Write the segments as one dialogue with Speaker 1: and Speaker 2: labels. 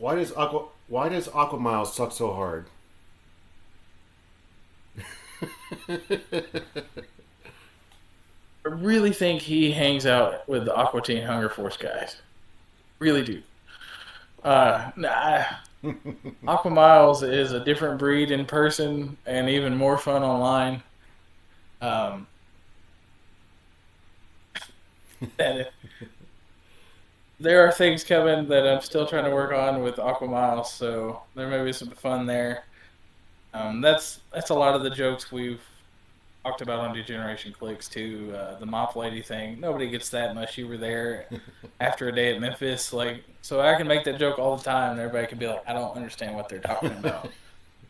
Speaker 1: Why does Aqua Miles suck so hard?
Speaker 2: I really think he hangs out with the Aqua Teen Hunger Force guys. Really do. Nah, Aqua Miles is a different breed in person and even more fun online. Um, and there are things coming that I'm still trying to work on with Aqua Miles, so there may be some fun there. That's a lot of the jokes we've talked about on Degeneration Clix too. The mop lady thing. Nobody gets that unless you were there after a day at Memphis. Like, so I can make that joke all the time, and everybody can be like, "I don't understand what they're talking about,"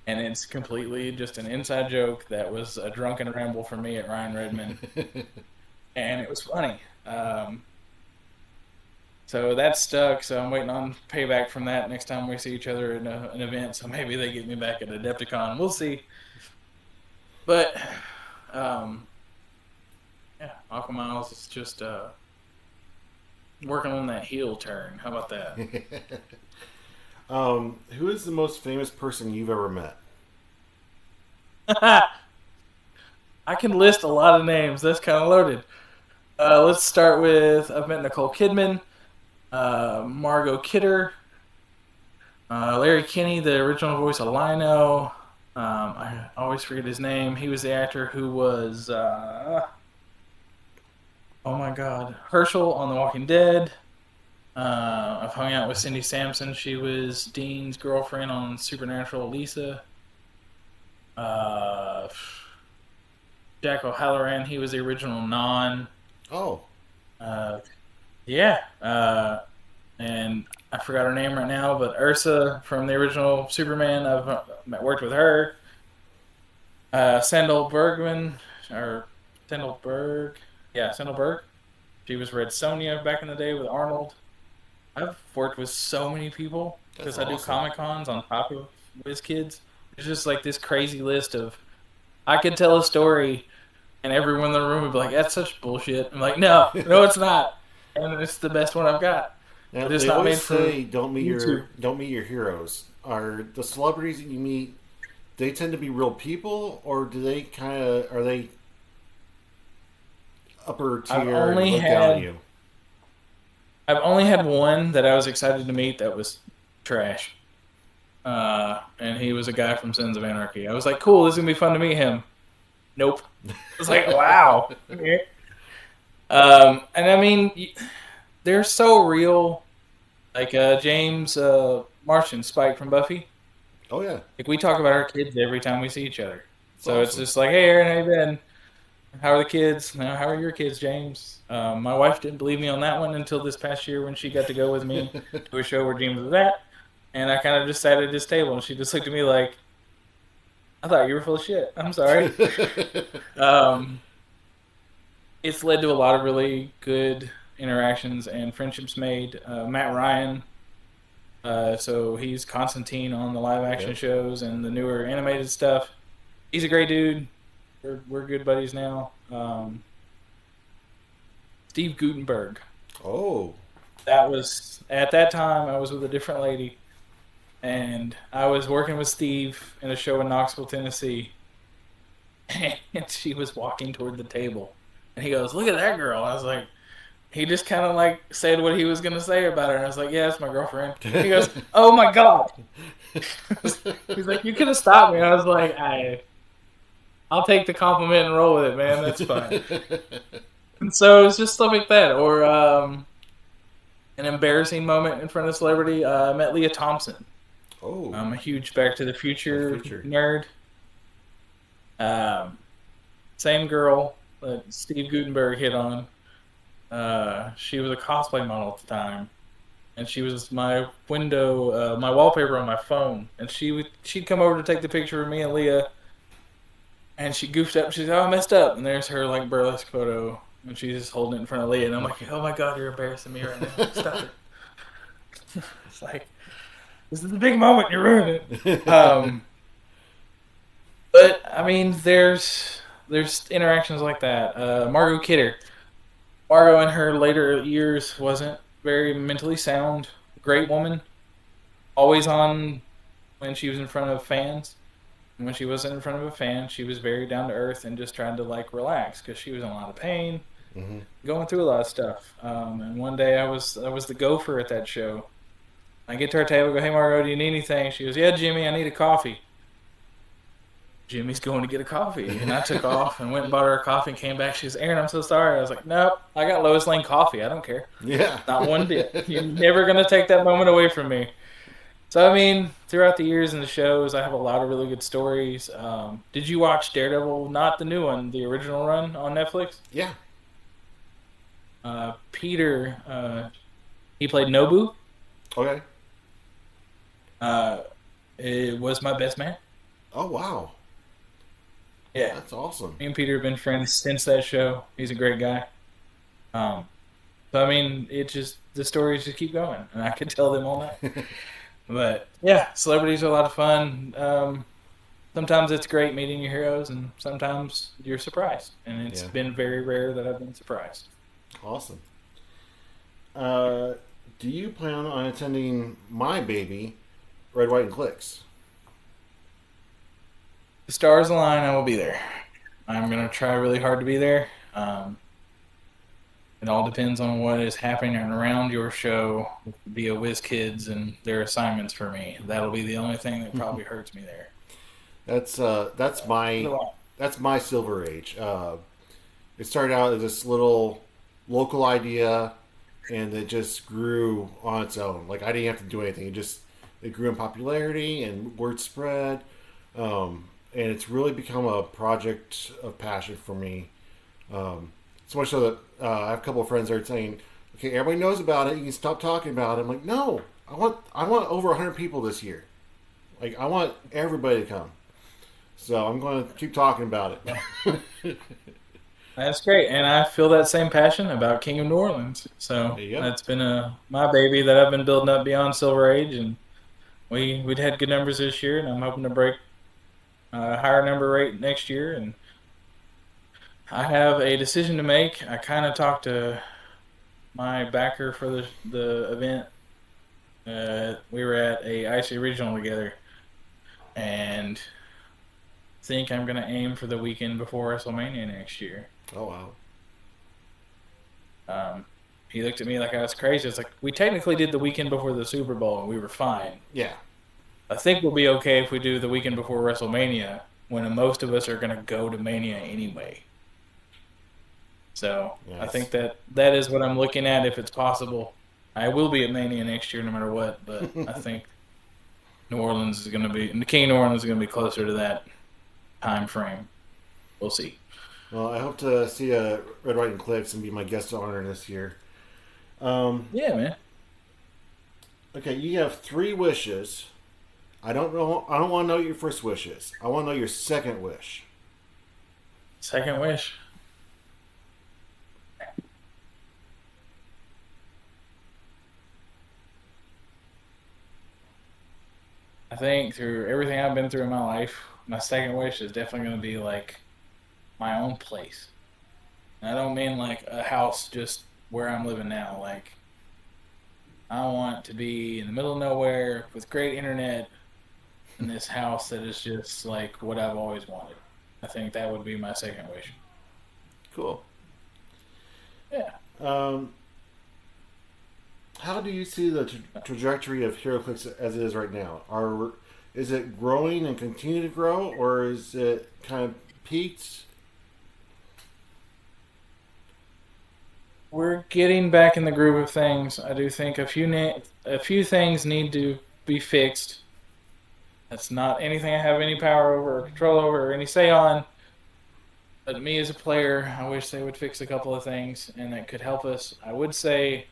Speaker 2: and it's completely just an inside joke that was a drunken ramble for me at Ryan Redmond, and it was funny. So that stuck. So I'm waiting on payback from that next time we see each other in an event. So maybe they get me back at Adepticon. We'll see. But um, yeah, Aqua Miles is just working on that heel turn. How about that?
Speaker 1: Who is the most famous person you've ever met?
Speaker 2: I can list a lot of names. That's kind of loaded. Let's start with I've met Nicole Kidman, Margot Kidder, Larry Kinney, the original voice of Lino. I always forget his name. He was the actor who was, oh my God, Herschel on The Walking Dead. I've hung out with Cindy Sampson. She was Dean's girlfriend on Supernatural, Lisa. Uh, Jack O'Halloran, he was the original Non.
Speaker 1: Oh,
Speaker 2: Uh, yeah. And I forgot her name right now, but Ursa from the original Superman, I've worked with her. Sandal Bergman, or Sandal Berg. Yeah, Sandal Berg. She was Red Sonja back in the day with Arnold. I've worked with so many people
Speaker 1: that's
Speaker 2: because I do
Speaker 1: awesome.
Speaker 2: Comic Cons on top of WizKids. It's just like this crazy list of. I could tell a story, and everyone in the room would be like, "That's such bullshit." I'm like, "No, no, it's not," and it's the best one I've got.
Speaker 1: Now
Speaker 2: But it's
Speaker 1: they
Speaker 2: not
Speaker 1: always
Speaker 2: made for
Speaker 1: say
Speaker 2: YouTube.
Speaker 1: don't meet your heroes. Are the celebrities that you meet they tend to be real people, or do they kind of are they upper
Speaker 2: I've
Speaker 1: tier and
Speaker 2: only
Speaker 1: look down on
Speaker 2: had
Speaker 1: you?
Speaker 2: I've only had one that I was excited to meet that was trash. And he was a guy from Sons of Anarchy. I was like, cool, this is gonna be fun to meet him. Nope. I was like, wow. Okay. And I mean, they're so real. Like James Martian, Spike from Buffy.
Speaker 1: Oh yeah,
Speaker 2: Like we talk about our kids every time we see each other.
Speaker 1: it's
Speaker 2: So it's
Speaker 1: awesome.
Speaker 2: just like, hey, Aaron, how you been? How are the kids? Now, how are your kids, James? My wife didn't believe me on that one until this past year when she got to go with me to a show where James was at. And I kind of just sat at his table and she just looked at me like, I thought you were full of shit. I'm sorry. Um, it's led to a lot of really good interactions and friendships made. Matt Ryan, so he's Constantine on the live action
Speaker 1: Yep.
Speaker 2: shows and the newer animated stuff. He's a great dude. We're good buddies now. Steve Gutenberg.
Speaker 1: Oh,
Speaker 2: That was at that time I was with a different lady, and I was working with Steve in a show in Knoxville, Tennessee, and she was walking toward the table, and he goes, "Look at that girl." I was like, he just kind of like said what he was gonna say about her, and I was like, "Yeah, that's my girlfriend." He goes, "Oh my god." He's like, "You could have stopped me." I was like, I'll take the compliment and roll with it, man. That's fine. And so it's just stuff like that, or an embarrassing moment in front of a celebrity. I met Leah Thompson.
Speaker 1: oh,
Speaker 2: I'm a huge Back to the
Speaker 1: Back to the
Speaker 2: Future
Speaker 1: Future.
Speaker 2: nerd. Um, Same girl that Steve Gutenberg hit on. She was a cosplay model at the time, and she was my window, my wallpaper on my phone. And she'd come over to take the picture of me and Leah, and she goofed up. She's like, "Oh, I messed up," and there's her like burlesque photo, and she's just holding it in front of Leah, and I'm like, "Oh my god, you're embarrassing me right now. Stop it." It's like this is a big moment. You're ruining it. But I mean, there's interactions like that. Margot Kidder. Margot in her later years wasn't very mentally sound. Great woman. always on when she was in front of fans. And when she wasn't in front of a fan, she was very down to earth and just trying to like relax because she was in a lot of pain,
Speaker 1: Hmm.
Speaker 2: going through a lot of stuff. And one day I was the gopher at that show. I get to her table, go, "Hey Margot, do you need anything?" She goes, "Yeah, Jimmy, I need a coffee." Jimmy's going to get a coffee, and I took off and went and bought her a coffee and came back. She goes, "Aaron, I'm so sorry." I was like, "Nope, I got Lois Lane coffee. I don't care,
Speaker 1: Yeah.
Speaker 2: not one bit. You're never gonna take that moment away from me." So I mean, throughout the years in the shows, I have a lot of really good stories. Did you watch Daredevil? Not the new one, the original run on Netflix.
Speaker 1: Yeah.
Speaker 2: Peter, he played Nobu.
Speaker 1: Okay.
Speaker 2: Uh, it was my best man.
Speaker 1: Oh wow,
Speaker 2: Yeah,
Speaker 1: that's awesome.
Speaker 2: me and Peter have been friends since that show. He's a great guy. Um, so I mean, it just the stories just keep going, and I could tell them all night. But yeah, celebrities are a lot of fun. Sometimes it's great meeting your heroes, and sometimes you're surprised. And it's
Speaker 1: Yeah.
Speaker 2: been very rare that I've been surprised.
Speaker 1: Awesome. Uh, do you plan on attending my baby, Red, White, and Clicks?
Speaker 2: The stars align, I will be there. I'm gonna try really hard to be there. It all depends on what is happening around your show via Whiz Kids and their assignments for me. That'll be the only thing that probably hurts me there.
Speaker 1: That's my
Speaker 2: Otherwise,
Speaker 1: that's my Silver Age. It started out as this little local idea, and it just grew on its own. Like I didn't have to do anything. It grew in popularity and word spread, and it's really become a project of passion for me. So much so that I have a couple of friends that are saying, "Okay, everybody knows about it. You can stop talking about it." I'm like, "No, I want over 100 people this year. Like I want everybody to come." So I'm going to keep talking about it.
Speaker 2: that's great, and I feel that same passion about King of New Orleans. So
Speaker 1: There you go.
Speaker 2: that's been my baby that I've been building up beyond Silver Age, and we'd had good numbers this year, and I'm hoping to break a higher number rate next year. And I have a decision to make. I kind of talked to my backer for the event. We were at a IC regional together, and think I'm gonna aim for the weekend before WrestleMania next year.
Speaker 1: Oh wow.
Speaker 2: Um, he looked at me like I was crazy. It's like we technically did the weekend before the Super Bowl, and we were fine.
Speaker 1: Yeah.
Speaker 2: I think we'll be okay if we do the weekend before WrestleMania, when most of us are gonna go to Mania anyway. So I
Speaker 1: Yes.
Speaker 2: think that is what I'm looking at if it's possible. I will be at Mania next year no matter what, but I think New Orleans is going to be, and the King of New Orleans is going to be closer to that time frame. We'll see.
Speaker 1: Well, I hope to see a Red, White, and Clicks and be my guest of honor this year. Um,
Speaker 2: Yeah, man.
Speaker 1: okay, you have three wishes. I don't know. I don't want to know what your first wish is. I want to know your second wish.
Speaker 2: Second wish. I think through everything I've been through in my life, my second wish is definitely going to be like my own place. And I don't mean like a house just where I'm living now. Like I want to be in the middle of nowhere with great internet in this house that is just like what I've always wanted. I think that would be my second wish.
Speaker 1: Cool.
Speaker 2: Yeah.
Speaker 1: Um, how do you see the trajectory of HeroClix as it is right now? Is it growing and continue to grow, or is it kind of peaked?
Speaker 2: We're getting back in the groove of things. I do think a few things need to be fixed. That's not anything I have any power over or control over or any say on. But me as a player, I wish they would fix a couple of things and that could help us. I would say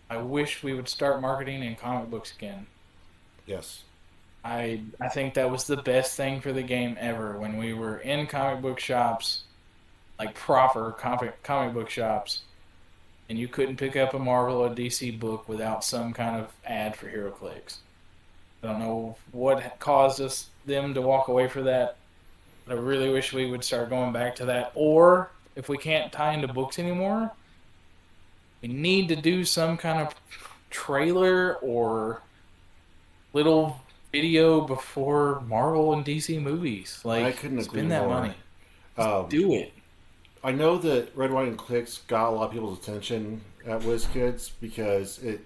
Speaker 2: I wish we would start marketing in comic books again.
Speaker 1: Yes.
Speaker 2: I think that was the best thing for the game ever when we were in comic book shops, like proper comic book shops, and you couldn't pick up a Marvel or DC book without some kind of ad for HeroClix. I don't know what caused them to walk away from that. But I really wish we would start going back to that. Or if we can't tie into books anymore, we need to do some kind of trailer or little video before Marvel and DC movies.
Speaker 1: I
Speaker 2: Like,
Speaker 1: couldn't agree
Speaker 2: spend that
Speaker 1: more.
Speaker 2: money.
Speaker 1: Um,
Speaker 2: Do it.
Speaker 1: I know that Red, White, and Clicks got a lot of people's attention at WizKids because it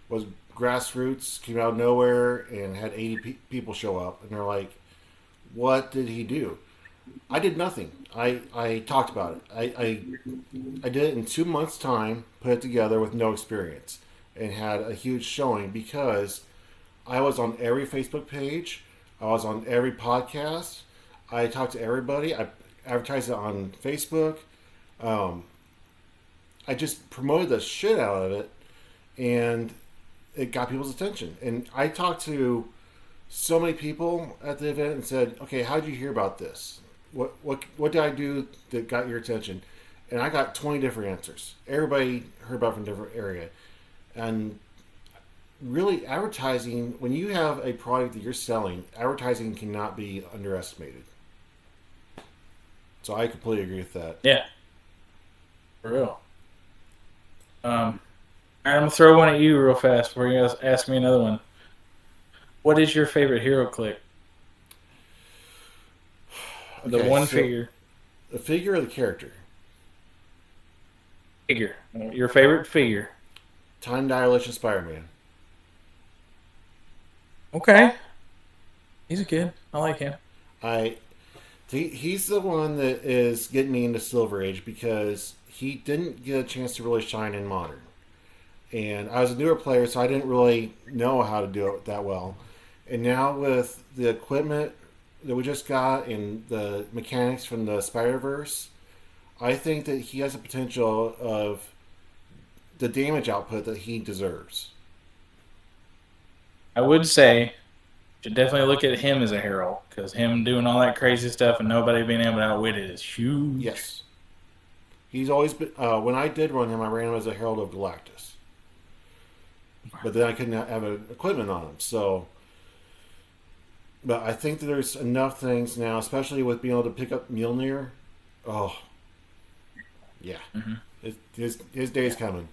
Speaker 1: was grassroots, came out of nowhere, and had 80 people show up. And they're like, what did he do? I did nothing. I talked about it. I did it in 2 months' time, put it together with no experience, and had a huge showing because I was on every Facebook page. I was on every podcast. I talked to everybody. I advertised it on Facebook. Um, I just promoted the shit out of it, and it got people's attention. And I talked to so many people at the event and said, "Okay, how did you hear about this? What did I do that got your attention?" And I got 20 different answers. Everybody heard about it from a different area, and really advertising, when you have a product that you're selling, advertising cannot be underestimated. So I completely agree with that.
Speaker 2: Yeah, for real. All right, I'm gonna throw one at you real fast before you guys ask me another one. What is your favorite hero click? The
Speaker 1: Okay,
Speaker 2: one
Speaker 1: so
Speaker 2: figure.
Speaker 1: the figure or the character?
Speaker 2: Figure. Your favorite figure.
Speaker 1: Time Dilation Spider-Man.
Speaker 2: Okay. He's a kid. I like him.
Speaker 1: I he's the one that is getting me into Silver Age because he didn't get a chance to really shine in Modern. And I was a newer player, so I didn't really know how to do it that well. And now with the equipment that we just got and the mechanics from the Spider Verse, I think that he has the potential of the damage output that he deserves.
Speaker 2: I would say should definitely look at him as a herald because him doing all that crazy stuff and nobody being able to outwit it is huge.
Speaker 1: Yes, he's always been. When I did run him, I ran him as a Herald of Galactus, but then I couldn't have equipment on him. So, but I think that there's enough things now, especially with being able to pick up Mjolnir. Oh, yeah,
Speaker 2: Mm-hmm.
Speaker 1: his day's coming.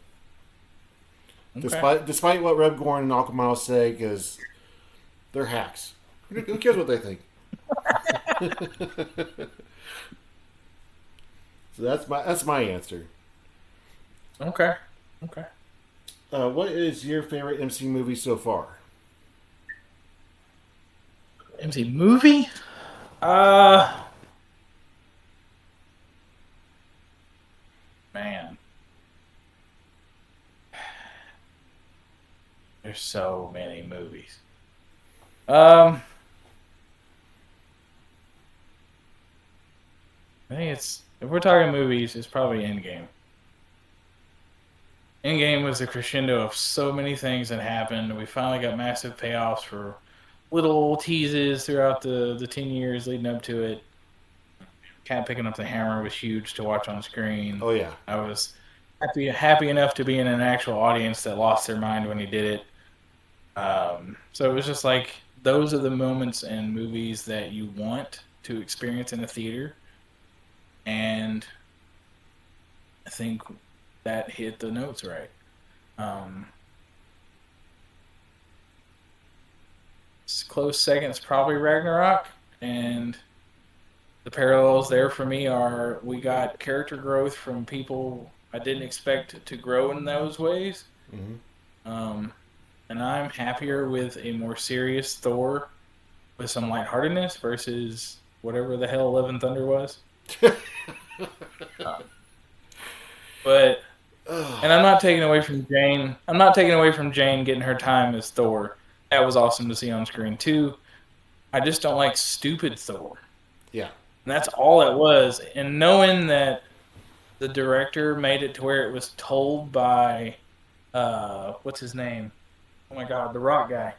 Speaker 2: Okay.
Speaker 1: Despite what Reb Gorn and Aquamiles say, because they're hacks. Who cares what they think? So that's my answer.
Speaker 2: Okay. Okay.
Speaker 1: What is your favorite MC movie so far?
Speaker 2: MC movie? Uh Man. There's so many movies. Um I think it's if we're talking movies, it's probably Endgame. Endgame was the crescendo of so many things that happened. We finally got massive payoffs for little teases throughout the 10 years leading up to it. Cat picking up the hammer was huge to watch on screen.
Speaker 1: Oh yeah,
Speaker 2: I was happy enough to be in an actual audience that lost their mind when he did it. So it was just like those are the moments in movies that you want to experience in a theater, and I think that hit the notes right. Um, Close seconds probably Ragnarok, and the parallels there for me are we got character growth from people I didn't expect to grow in those ways.
Speaker 1: mm-hmm.
Speaker 2: Um, and I'm happier with a more serious Thor with some lightheartedness versus whatever the hell Love and Thunder was. Uh, but and I'm not taking away from Jane. I'm not taking away from Jane getting her time as Thor. That was awesome to see on screen too. I just don't like stupid Thor.
Speaker 1: Yeah,
Speaker 2: And that's all it was. And knowing that the director made it to where it was told by what's his name? Oh my god, the rock guy.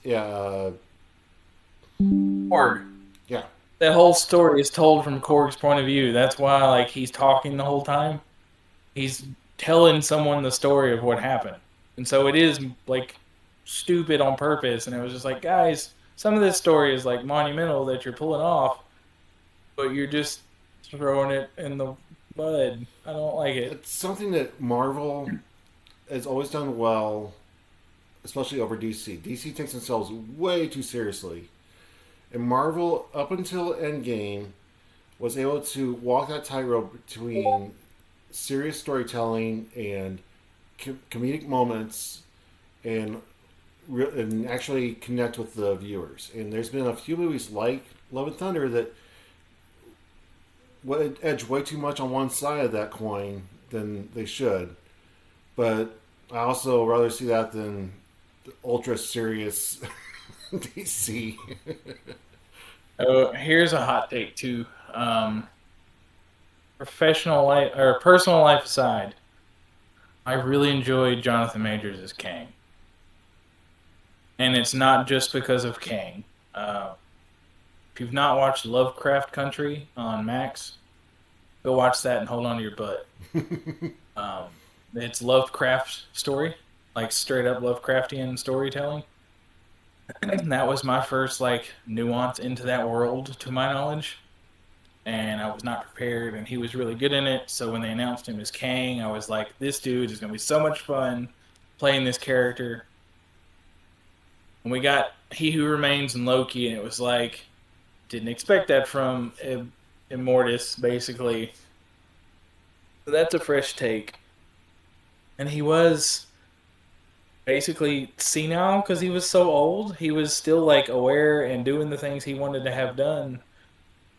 Speaker 1: yeah,
Speaker 2: Korg.
Speaker 1: yeah.
Speaker 2: That whole story is told from Korg's point of view. That's why like he's talking the whole time. He's telling someone the story of what happened. And so it is like stupid on purpose. And it was just like, guys, some of this story is like monumental that you're pulling off, but you're just throwing it in the bud. I don't like it.
Speaker 1: It's something that Marvel has always done well especially over DC. DC takes themselves way too seriously. And Marvel, up until Endgame, was able to walk that tightrope between serious storytelling and comedic moments and and actually connect with the viewers. And there's been a few movies like Love and Thunder that edge way too much on one side of that coin than they should. But I also rather see that than the ultra serious DC.
Speaker 2: Oh, here's a hot take too. Professional life or personal life aside, I really enjoyed Jonathan Majors as Kang, and it's not just because of Kang. If you've not watched Lovecraft Country on Max, go watch that and hold on to your butt. Um, it's Lovecraft story, like straight up Lovecraftian storytelling. That was my first like nuance into that world, to my knowledge, and I was not prepared. And he was really good in it. So when they announced him as Kang, I was like, this dude is gonna be so much fun playing this character. And we got He Who Remains and Loki, and it was like didn't expect that from Immortus, basically. So that's a fresh take. And he was basically senile because he was so old. He was still like aware and doing the things he wanted to have done.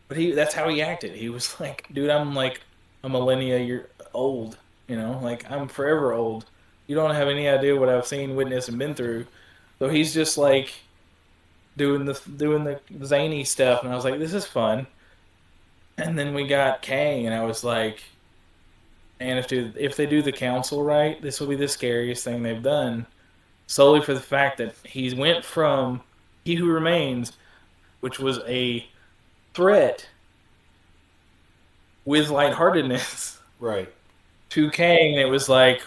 Speaker 2: But that's how he acted. He was like, dude, I'm like a millennia year old, like I'm forever old. You don't have any idea what I've seen, witnessed, and been through. So he's just like doing the zany stuff, and I was like, this is fun. And then we got Kang, and I was like, and if they do the council right, this will be the scariest thing they've done. Solely for the fact that he went from He Who Remains, which was a threat with lightheartedness,
Speaker 1: Right.
Speaker 2: to Kang. It was like,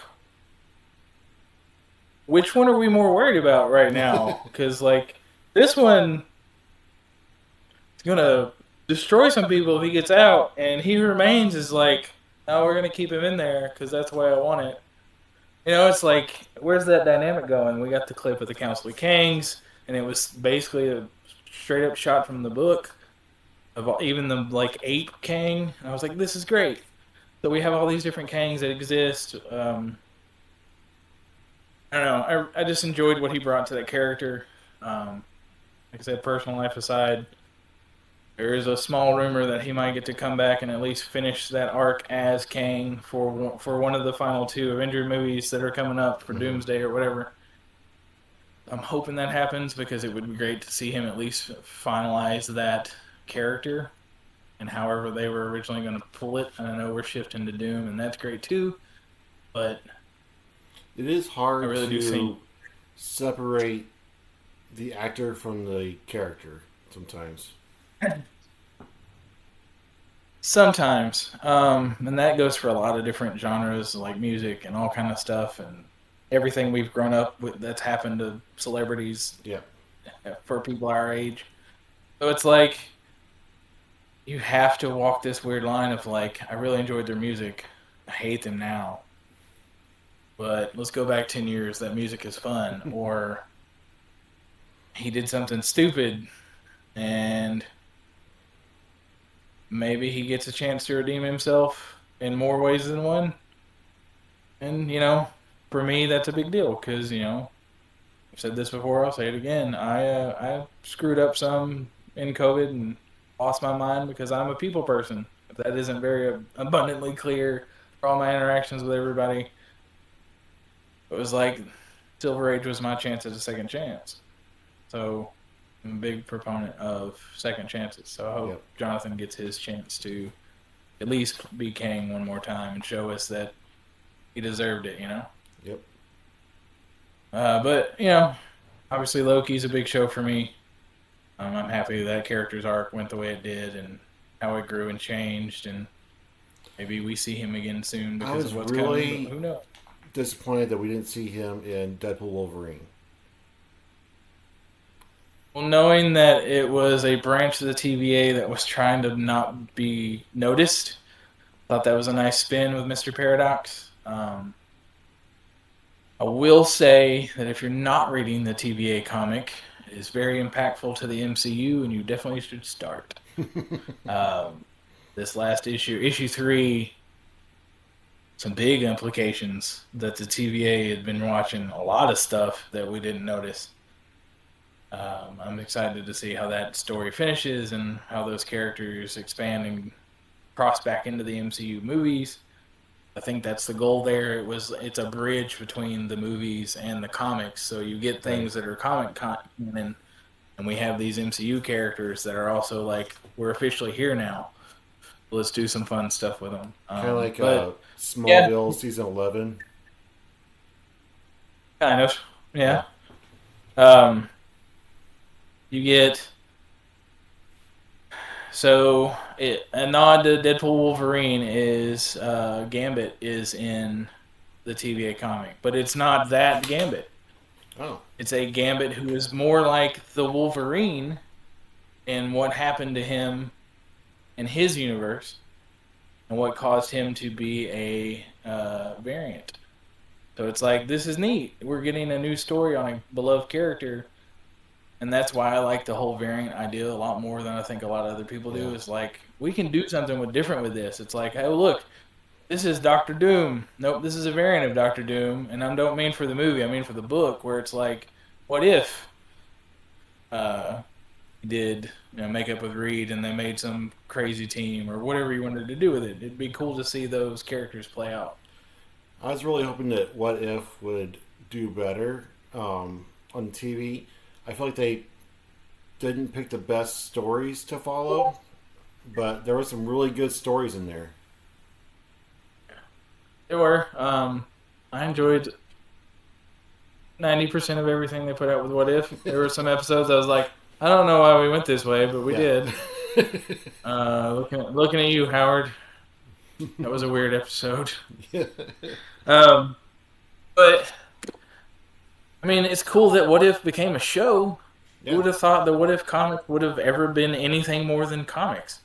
Speaker 2: which one are we more worried about right now? Because like this one is gonna destroy some people if he gets out, and He Who Remains is like, oh, we're gonna keep him in there because that's the way I want it. It's like, where's that dynamic going? We got the clip of the Council of Kangs, and it was basically a straight up shot from the book of even the like ape Kang. And I was like, this is great. So we have all these different Kangs that exist. I don't know. I just enjoyed what he brought to that character. Like I said, personal life aside, there is a small rumor that he might get to come back and at least finish that arc as Kang for one of the final two Avenger movies that are coming up for
Speaker 1: Mm-hmm.
Speaker 2: Doomsday or whatever. I'm hoping that happens because it would be great to see him at least finalize that character and however they were originally going to pull it. And I know we're shifting to Doom, and that's great too. But
Speaker 1: It is
Speaker 2: I
Speaker 1: hard
Speaker 2: really do
Speaker 1: to
Speaker 2: think
Speaker 1: separate the actor from the character sometimes.
Speaker 2: sometimes, and that goes for a lot of different genres like music and all kind of stuff, and everything we've grown up with that's happened to celebrities
Speaker 1: Yeah.
Speaker 2: for people our age. So it's like you have to walk this weird line of like, I really enjoyed their music, I hate them now, but let's go back 10 years. That music is fun, or he did something stupid, and maybe he gets a chance to redeem himself in more ways than one. And for me, that's a big deal because I've said this before. I'll say it again. I screwed up some in COVID and lost my mind because I'm a people person. If that isn't very abundantly clear for all my interactions with everybody, it was like Silver Age was my chance at a second chance. So I'm a big proponent of second chances. So I hope
Speaker 1: Yep.
Speaker 2: Jonathan gets his chance to at least be Kang one more time and show us that he deserved it.
Speaker 1: Yep.
Speaker 2: But obviously Loki's a big show for me. I'm happy that character's arc went the way it did and how it grew and changed, and maybe we see him again soon
Speaker 1: I
Speaker 2: because
Speaker 1: was
Speaker 2: of what's coming. But
Speaker 1: really
Speaker 2: who knows?
Speaker 1: disappointed that we didn't see him in Deadpool Wolverine.
Speaker 2: Well, knowing that it was a branch of the TVA that was trying to not be noticed, thought that was a nice spin with Mr. Paradox. I will say that if you're not reading the TVA comic, it is very impactful to the MCU, and you definitely should start. Um, this last issue, issue 3, some big implications that the TVA had been watching a lot of stuff that we didn't notice. I'm excited to see how that story finishes and how those characters expand and cross back into the MCU movies. I think that's the goal there. It's a bridge between the movies and the comics, so you get
Speaker 1: Right.
Speaker 2: things that are comic canon, and we have these MCU characters that are also like, we're officially here now. Let's do some fun stuff with them.
Speaker 1: Kind of like
Speaker 2: But yeah,
Speaker 1: Smallville season 11.
Speaker 2: kind of,
Speaker 1: Yeah.
Speaker 2: yeah. Um, you get a nod to Deadpool Wolverine is Gambit is in the TVA comic, but it's not that Gambit.
Speaker 1: Oh.
Speaker 2: It's a Gambit who is more like the Wolverine and what happened to him in his universe and what caused him to be a variant. So it's like, this is neat. We're getting a new story on a beloved character. And that's why I like the whole variant idea a lot more than I think a lot of other people do.
Speaker 1: Yeah.
Speaker 2: Is like, we can do something different with this. It's like, hey, look, this is Doctor Doom. Nope, this is a variant of Doctor Doom. And I don't mean for the movie, I mean for the book, where it's like, what if uh, he did make up with Reed and they made some crazy team or whatever you wanted to do with it? It'd be cool to see those characters play out.
Speaker 1: I was really hoping that What If would do better on TV. I feel like they didn't pick the best stories to follow, but there were some really good stories in there.
Speaker 2: They were. I enjoyed 90% of everything they put out with What If. There were some episodes I was like, I don't know why we went this way, but we
Speaker 1: Yeah.
Speaker 2: did. Looking at you, Howard. That was a weird episode. Um, but I mean, it's cool that What If became a show. Who
Speaker 1: Yeah.
Speaker 2: would have thought the What If comic would have ever been anything more than comics?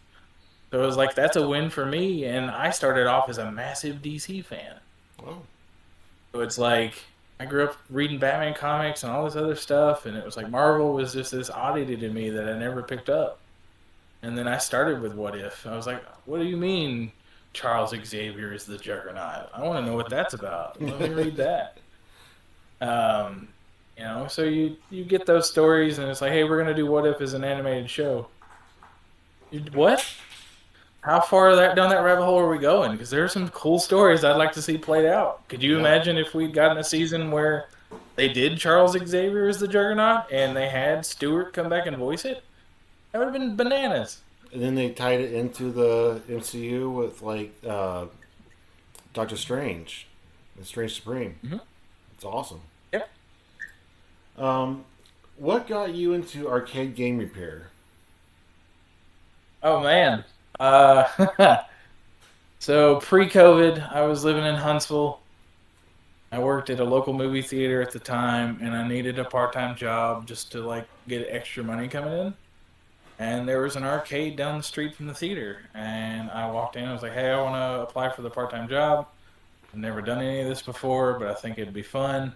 Speaker 2: So it was like, that's a win for me. And I started off as a massive DC fan.
Speaker 1: Oh.
Speaker 2: So it's like, I grew up reading Batman comics and all this other stuff, and it was like Marvel was just this oddity to me that I never picked up. And then I started with What If. I was like, what do you mean Charles Xavier is the Juggernaut? I want to know what that's about. Let me read that. Um, so you get those stories, and it's like, hey, we're gonna do What If as an animated show. What? How far down that rabbit hole are we going? Because there are some cool stories I'd like to see played out. Could you
Speaker 1: Yeah.
Speaker 2: imagine if we'd gotten a season where they did Charles Xavier as the Juggernaut and they had Stewart come back and voice it? That would have been bananas.
Speaker 1: And then they tied it into the MCU with like Doctor Strange, and Strange Supreme.
Speaker 2: Mm-hmm.
Speaker 1: It's awesome.
Speaker 2: Yep.
Speaker 1: What got you into arcade game repair?
Speaker 2: Oh man. So pre-COVID, I was living in Huntsville. I worked at a local movie theater at the time, and I needed a part-time job just to like get extra money coming in. And there was an arcade down the street from the theater, and I walked in. I was like, "Hey, I want to apply for the part-time job. I've never done any of this before, but I think it'd be fun."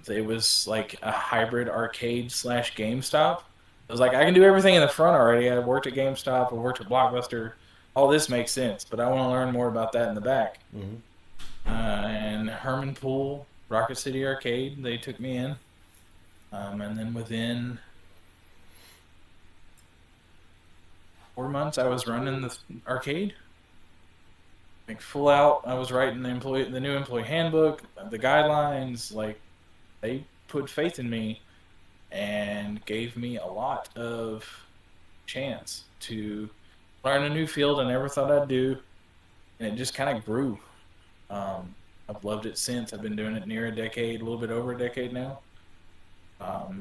Speaker 2: It was like a hybrid arcade slash GameStop. I was like, I can do everything in the front already. I worked at GameStop. I worked at Blockbuster. All this makes sense, but I want to learn more about that in the back.
Speaker 1: Mm-hmm.
Speaker 2: And Herman Pool, Rocket City Arcade, they took me in. And then within 4 months, I was running the arcade. Like full out, I was writing the new employee handbook, the guidelines. Like, they put faith in me and gave me a lot of chance to learn a new field I never thought I'd do, and it just kind of grew. I've loved it since. I've been doing it near a decade, a little bit over a decade now.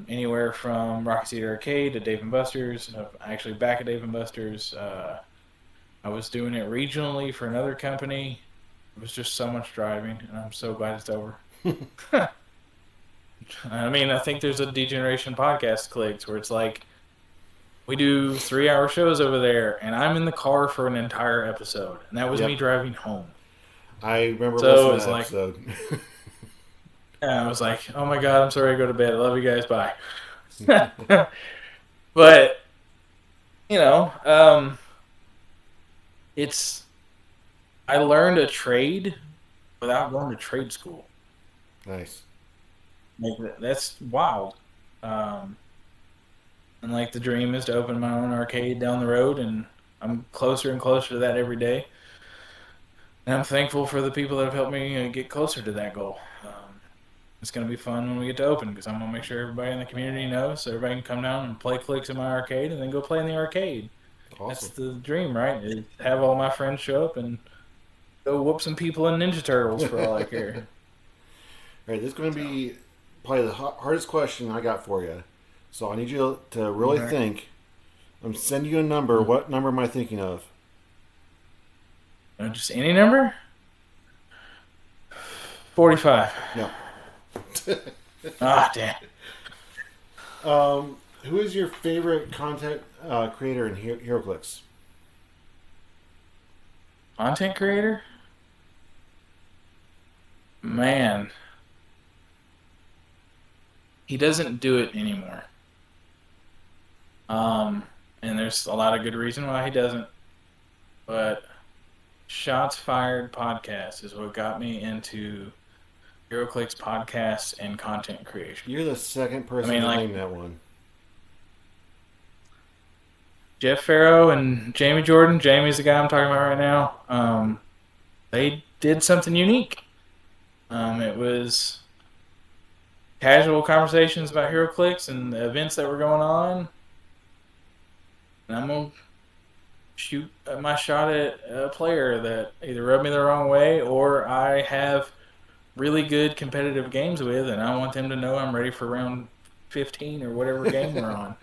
Speaker 2: Anywhere from Rocket City Arcade to Dave and Buster's. I'm actually back at Dave and Buster's. I was doing it regionally for another company. It was just so much driving, and I'm so glad it's over. I mean, I think there's a Degeneration podcast, Clix, where it's like, we do 3-hour shows over there, and I'm in the car for an entire episode, and that was
Speaker 1: Yep.
Speaker 2: me driving home.
Speaker 1: I remember
Speaker 2: So
Speaker 1: listening
Speaker 2: it's
Speaker 1: to that
Speaker 2: like,
Speaker 1: episode.
Speaker 2: And I was like, oh my God, I'm sorry to go to bed. I love you guys. Bye. But, you know, it's, I learned a trade without going to trade school.
Speaker 1: Nice.
Speaker 2: Like, that's wild. Um, and like the dream is to open my own arcade down the road, and I'm closer and closer to that every day. And I'm thankful for the people that have helped me get closer to that goal. It's going to be fun when we get to open because I'm going to make sure everybody in the community knows so everybody can come down and play Clix in my arcade and then go play in the arcade. That's
Speaker 1: Awesome.
Speaker 2: the dream, right? Is have all my friends show up and go whoop some people in Ninja Turtles for all I care.
Speaker 1: All right, this is going to
Speaker 2: So,
Speaker 1: be probably the hardest question I got for you. So I need you to really
Speaker 2: okay.
Speaker 1: think. I'm sending you a number. What number am I thinking of?
Speaker 2: Just any number? 45.
Speaker 1: No.
Speaker 2: Ah, damn.
Speaker 1: Who is your favorite content creator in HeroClix?
Speaker 2: Content creator? Man, he doesn't do it anymore. Um, and there's a lot of good reason why he doesn't. But Shots Fired podcast is what got me into HeroClix podcasts and content creation.
Speaker 1: You're the second
Speaker 2: I
Speaker 1: person
Speaker 2: mean,
Speaker 1: to
Speaker 2: like
Speaker 1: name that one.
Speaker 2: Jeff Farrow and Jamie Jordan. Jamie's the guy I'm talking about right now. They did something unique. It was casual conversations about HeroClix and the events that were going on. And I'm gonna shoot my shot at a player that either rubbed me the wrong way or I have really good competitive games with, and I want them to know I'm ready for round 15 or whatever game we're on.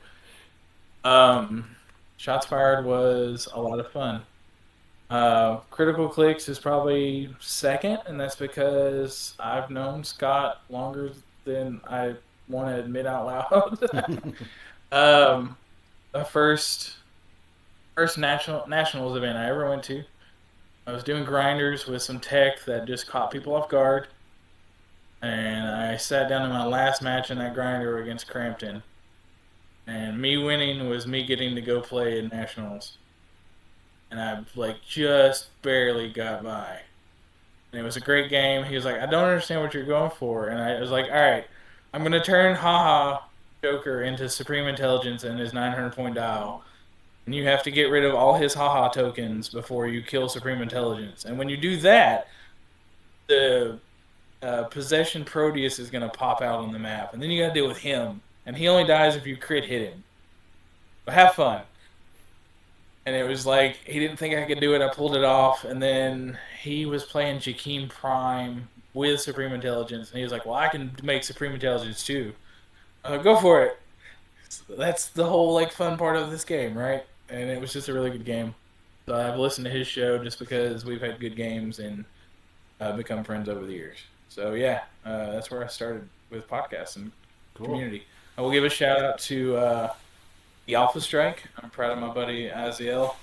Speaker 2: Um, Shots Fired was a lot of fun. Critical Clicks is probably second, and that's because I've known Scott longer than I want to admit out loud. um, the first nationals event I ever went to, I was doing grinders with some tech that just caught people off guard, and I sat down in my last match in that grinder against Crampton, and me winning was me getting to go play in nationals, and I like just barely got by. And it was a great game. He was like, I don't understand what you're going for. And I was like, all right, I'm going to turn Haha Joker into Supreme Intelligence and his 900 point dial. And you have to get rid of all his Haha tokens before you kill Supreme Intelligence. And when you do that, the Possession Proteus is going to pop out on the map. And then you got to deal with him. And he only dies if you crit hit him. But have fun. And it was like, he didn't think I could do it. I pulled it off. And then he was playing Jakeem Prime with Supreme Intelligence. And he was like, well, I can make Supreme Intelligence too. Go for it. So that's the whole like fun part of this game, right? And it was just a really good game. So I've listened to his show just because we've had good games and become friends over the years. So yeah, that's where I started with podcasts and
Speaker 1: Cool.
Speaker 2: community. I will give a shout out to the Alpha Strike. I'm proud of my buddy Aziel.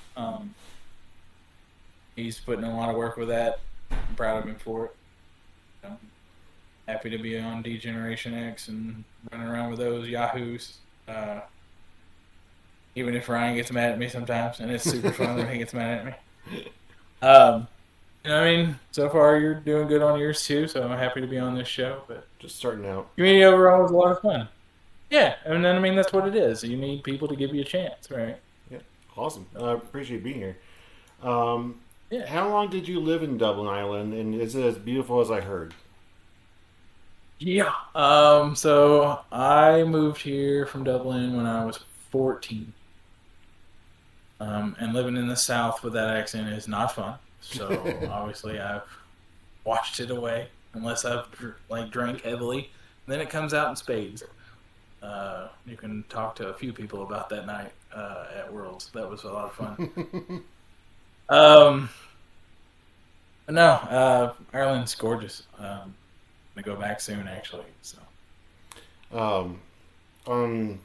Speaker 2: He's putting in a lot of work with that. I'm proud of him for it. You know, happy to be on D-Generation X and running around with those yahoos. Even if Ryan gets mad at me sometimes, and it's super fun when he gets mad at me. You know what I mean? So far, you're doing good on yours too, so I'm happy to be on this show. But
Speaker 1: Just starting out.
Speaker 2: community overall is a lot of fun. Yeah, and then I mean that's what it is. You need people to give you a chance, right?
Speaker 1: Yeah. Awesome. I appreciate being here. Um,
Speaker 2: Yeah.
Speaker 1: how long did you live in Dublin, Ireland, and is it as beautiful as I heard?
Speaker 2: Yeah. So I moved here from Dublin when I was 14. And living in the South with that accent is not fun. So obviously I've washed it away unless I've like drank heavily. And then it comes out in spades. You can talk to a few people about that night at Worlds. That was a lot of fun. Um, no, Ireland's gorgeous. I'm gonna go back soon, actually. So
Speaker 1: Um, on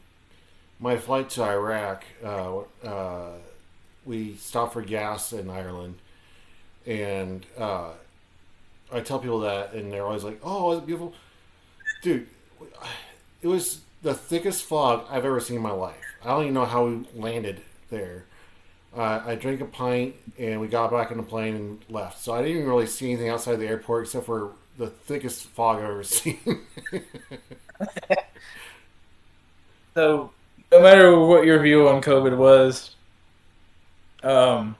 Speaker 1: my flight to Iraq, we stopped for gas in Ireland, and I tell people that, and they're always like, "Oh, it's beautiful." dude, it was the thickest fog I've ever seen in my life. I don't even know how we landed there. I drank a pint and we got back on the plane and left. So I didn't even really see anything outside the airport except for the thickest fog I've ever seen.
Speaker 2: So, no matter what your view on COVID was, um,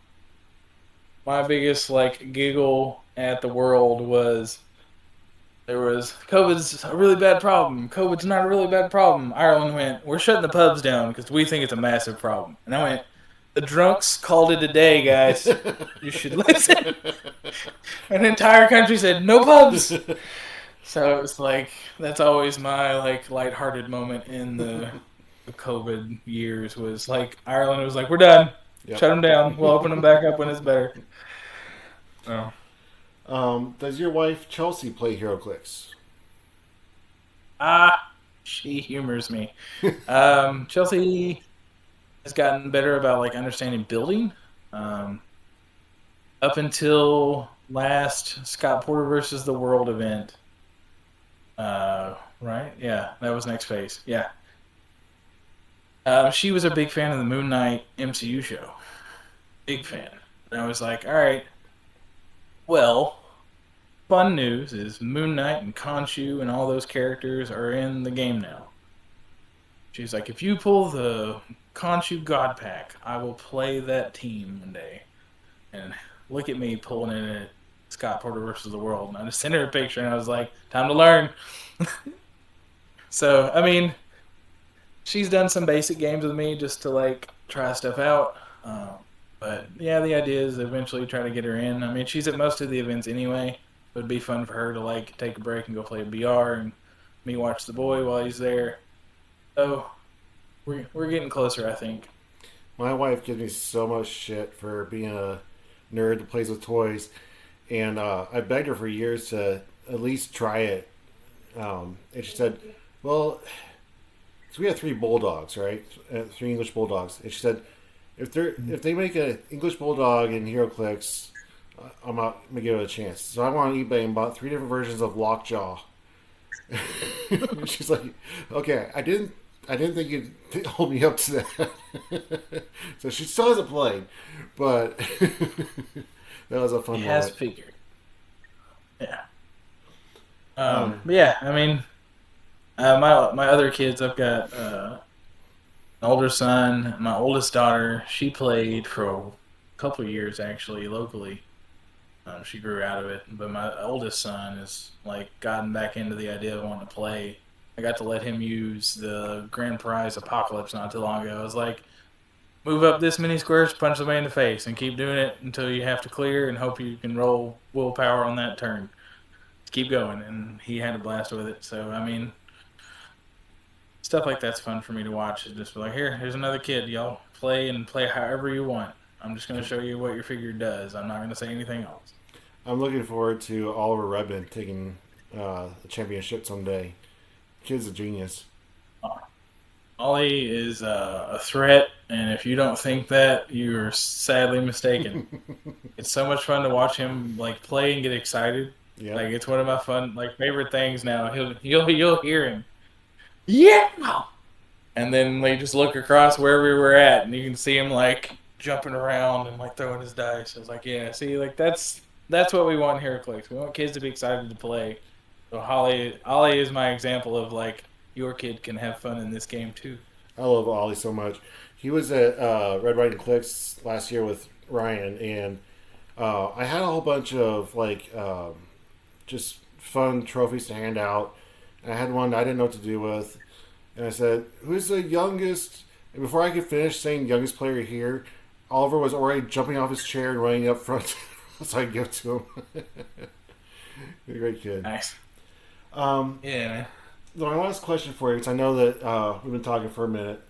Speaker 2: my biggest like giggle at the world was there was COVID's a really bad problem. COVID's not a really bad problem. Ireland went, we're shutting the pubs down because we think it's a massive problem. And I went, the drunks called it a day, guys. You should listen. An entire country said no pubs. So it was like that's always my like lighthearted moment in the COVID years was like Ireland was like we're done,
Speaker 1: Yep.
Speaker 2: shut them down. We'll open them back up when it's better. Oh.
Speaker 1: Does your wife Chelsea play Hero Clicks?
Speaker 2: She humors me. Chelsea has gotten better about like understanding building. Um, Up until last Scott Porter versus the World event. Right? Yeah, that was next phase. Yeah. She was a big fan of the Moon Knight MCU show. Big fan. And I was like, all right, well, fun news is Moon Knight and Khonshu and all those characters are in the game now. She's like, if you pull the Khonshu God Pack, I will play that team one day. And look at me pulling in at Scott Porter versus the World. And I just sent her a picture and I was like, time to learn. So, I mean, she's done some basic games with me just to like try stuff out. But yeah, the idea is eventually try to get her in. I mean, she's at most of the events anyway. It would be fun for her to like take a break and go play BR and me watch the boy while he's there. So we're getting closer, I think.
Speaker 1: My wife gives me so much shit for being a nerd that plays with toys, and I begged her for years to at least try it. And she said, "Well, so we have three bulldogs, right? Three English bulldogs." And she said, if they make an English bulldog in HeroClix, I'm not gonna give it a chance. So I went on eBay and bought three different versions of Lockjaw. She's like, "Okay, I didn't think you'd hold me up to that." So she still hasn't played, but that was a fun
Speaker 2: He has
Speaker 1: moment.
Speaker 2: figured. Yeah.
Speaker 1: Um,
Speaker 2: But yeah, I mean, my other kids, I've got an older son, my oldest daughter. She played for a couple of years actually locally. She grew out of it, but my oldest son has like gotten back into the idea of wanting to play. I got to let him use the grand prize Apocalypse not too long ago. I was like, move up this many squares, punch somebody in the face, and keep doing it until you have to clear, and hope you can roll willpower on that turn. Keep going, and he had a blast with it. So I mean, stuff like that's fun for me to watch. Is just like, here's another kid, y'all play and play however you want. I'm just going to show you what your figure does. I'm not going to say anything else.
Speaker 1: I'm looking forward to Oliver Redmond taking the championship someday. Kid's a genius.
Speaker 2: Ollie is a threat, and if you don't think that, you're sadly mistaken. It's so much fun to watch him like play and get excited.
Speaker 1: Yeah.
Speaker 2: Like it's one of my fun like favorite things now. You'll hear him. Yeah. And then they just look across where we were at, and you can see him like jumping around and like throwing his dice. I was like, yeah, see, like that's what we want here at Clix. We want kids to be excited to play. So Ollie is my example of like your kid can have fun in this game too.
Speaker 1: I love Ollie so much. He was at Red Riding Clicks last year with Ryan, and I had a whole bunch of like just fun trophies to hand out. And I had one I didn't know what to do with, and I said, "Who's the youngest?" And before I could finish saying youngest player here, Oliver was already jumping off his chair and running up front, so I give it to him. He's a great kid.
Speaker 2: Nice. Yeah, man.
Speaker 1: My last question for you, because I know that we've been talking for a minute.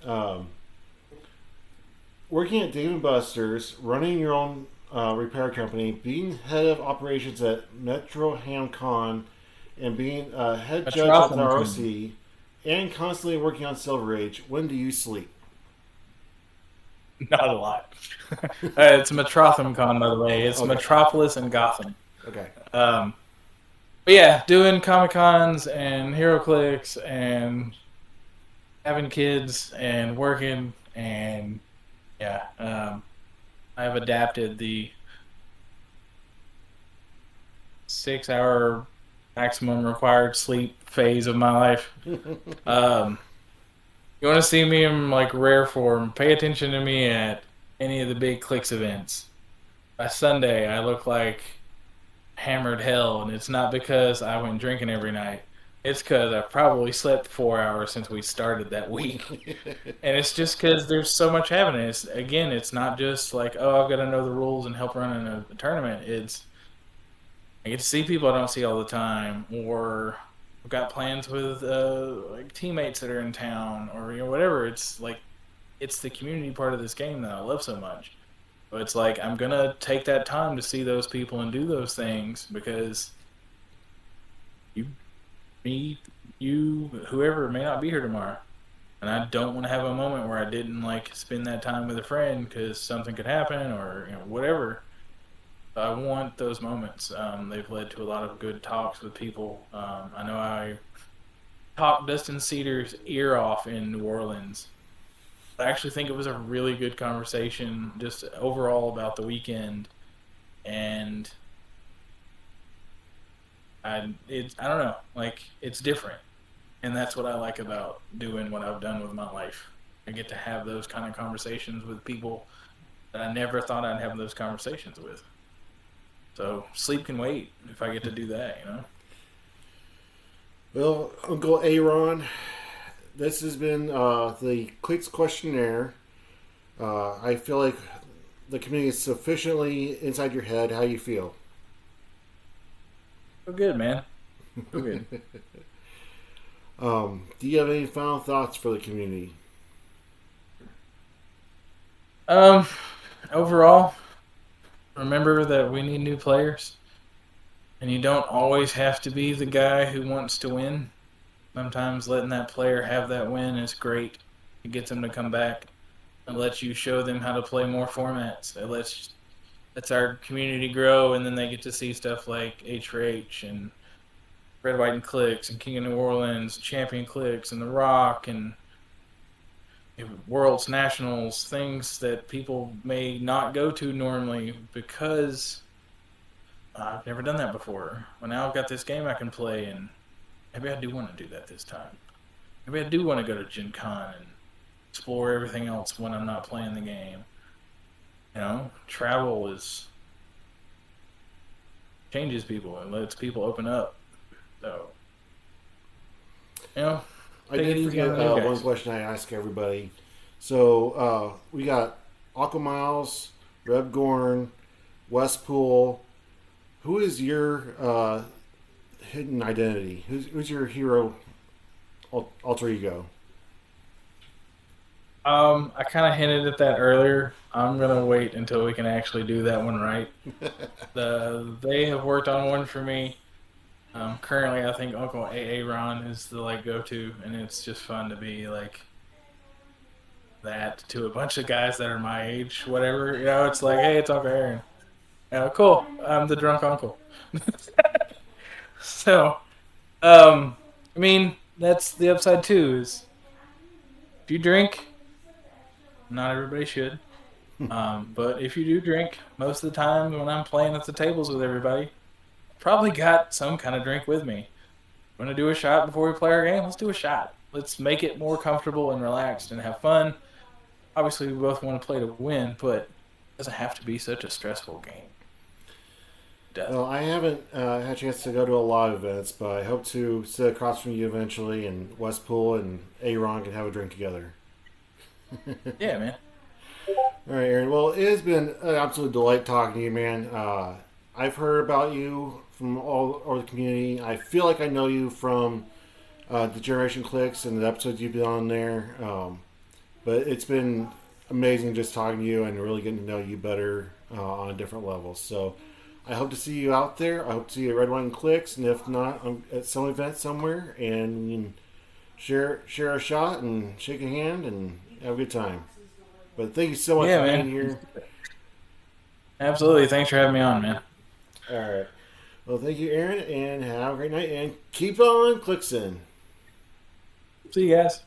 Speaker 1: Working at Dave and Buster's, running your own repair company, being head of operations at Metro Ham Con, and being head judge at the ROC, and constantly working on Silver Age, when do you sleep?
Speaker 2: Not a lot. It's Metrotham Con, by the way. It's
Speaker 1: Okay.
Speaker 2: Metropolis and Gotham.
Speaker 1: Okay.
Speaker 2: But yeah, doing Comic Cons and Hero Clicks and having kids and working and yeah, I've adapted the 6 hour maximum required sleep phase of my life. Um, you want to see me in like rare form? Pay attention to me at any of the big Clix events. By Sunday, I look like hammered hell, and it's not because I went drinking every night. It's because I probably slept 4 hours since we started that week. And it's just because there's so much happening. It's again, it's not just like, oh, I've got to know the rules and help run in a tournament. It's I get to see people I don't see all the time, or I've got plans with like teammates that are in town, or whatever. It's like it's the community part of this game that I love so much. But it's like I'm gonna take that time to see those people and do those things because you, me, you, whoever may not be here tomorrow. And I don't want to have a moment where I didn't like spend that time with a friend because something could happen or whatever. I want those moments. They've led to a lot of good talks with people. I know I talked Dustin Cedar's ear off in New Orleans. I actually think it was a really good conversation, just overall about the weekend, and I don't know, like it's different, and that's what I like about doing what I've done with my life. I get to have those kind of conversations with people that I never thought I'd have those conversations with. So sleep can wait if I get to do that.
Speaker 1: Well, Uncle Aaron, this has been the Clicks questionnaire. I feel like the community is sufficiently inside your head. How you feel?
Speaker 2: Feel good, man. Feel good.
Speaker 1: Do you have any final thoughts for the community?
Speaker 2: Um, Overall, remember that we need new players, and you don't always have to be the guy who wants to win. Sometimes letting that player have that win is great. It gets them to come back. It lets you show them how to play more formats. Lets our community grow, and then they get to see stuff like H4H and Red, White, and Clicks and King of New Orleans, Champion Clicks, and The Rock, and Worlds, Nationals, things that people may not go to normally because I've never done that before. Well, now I've got this game I can play, and maybe I do want to do that this time. Maybe I do want to go to Gen Con and explore everything else when I'm not playing the game. Travel is changes people and lets people open up. So, you know,
Speaker 1: I
Speaker 2: take it
Speaker 1: did
Speaker 2: easy on
Speaker 1: forget
Speaker 2: the new
Speaker 1: one
Speaker 2: guys.
Speaker 1: question I ask everybody. So we got Aqua Miles, Reb Gorn, Westpool. Who is your hidden identity? Who's your hero alter ego?
Speaker 2: I kind of hinted at that earlier. I'm gonna wait until we can actually do that one right. They have worked on one for me. Currently, I think Uncle AA Ron is the like go to, and it's just fun to be like that to a bunch of guys that are my age, whatever. It's like, hey, it's Uncle Aaron. Cool. I'm the drunk uncle. So, I mean, that's the upside too. Is if you drink, not everybody should. But if you do drink, most of the time when I'm playing at the tables with everybody, probably got some kind of drink with me. Want to do a shot before we play our game? Let's do a shot. Let's make it more comfortable and relaxed and have fun. Obviously, we both want to play to win, but it doesn't have to be such a stressful game.
Speaker 1: Well,
Speaker 2: Doesn't.
Speaker 1: I haven't had a chance to go to a lot of events, but I hope to sit across from you eventually, and Westpool and Aaron can have a drink together.
Speaker 2: Yeah, man.
Speaker 1: All right, Aaron. Well, it has been an absolute delight talking to you, man. I've heard about you from all over the community. I feel like I know you from the Generation Clicks and the episodes you've been on there. But it's been amazing just talking to you and really getting to know you better on a different level. So I hope to see you out there. I hope to see you at Red Wine Clicks, and if not, at some event somewhere, and we can share a shot and shake a hand and have a good time. But thank you so much
Speaker 2: Yeah,
Speaker 1: for being
Speaker 2: man.
Speaker 1: here.
Speaker 2: Absolutely. Thanks for having me on, man.
Speaker 1: All right. Well, thank you, Aaron, and have a great night. And keep on Clixing.
Speaker 2: See you guys.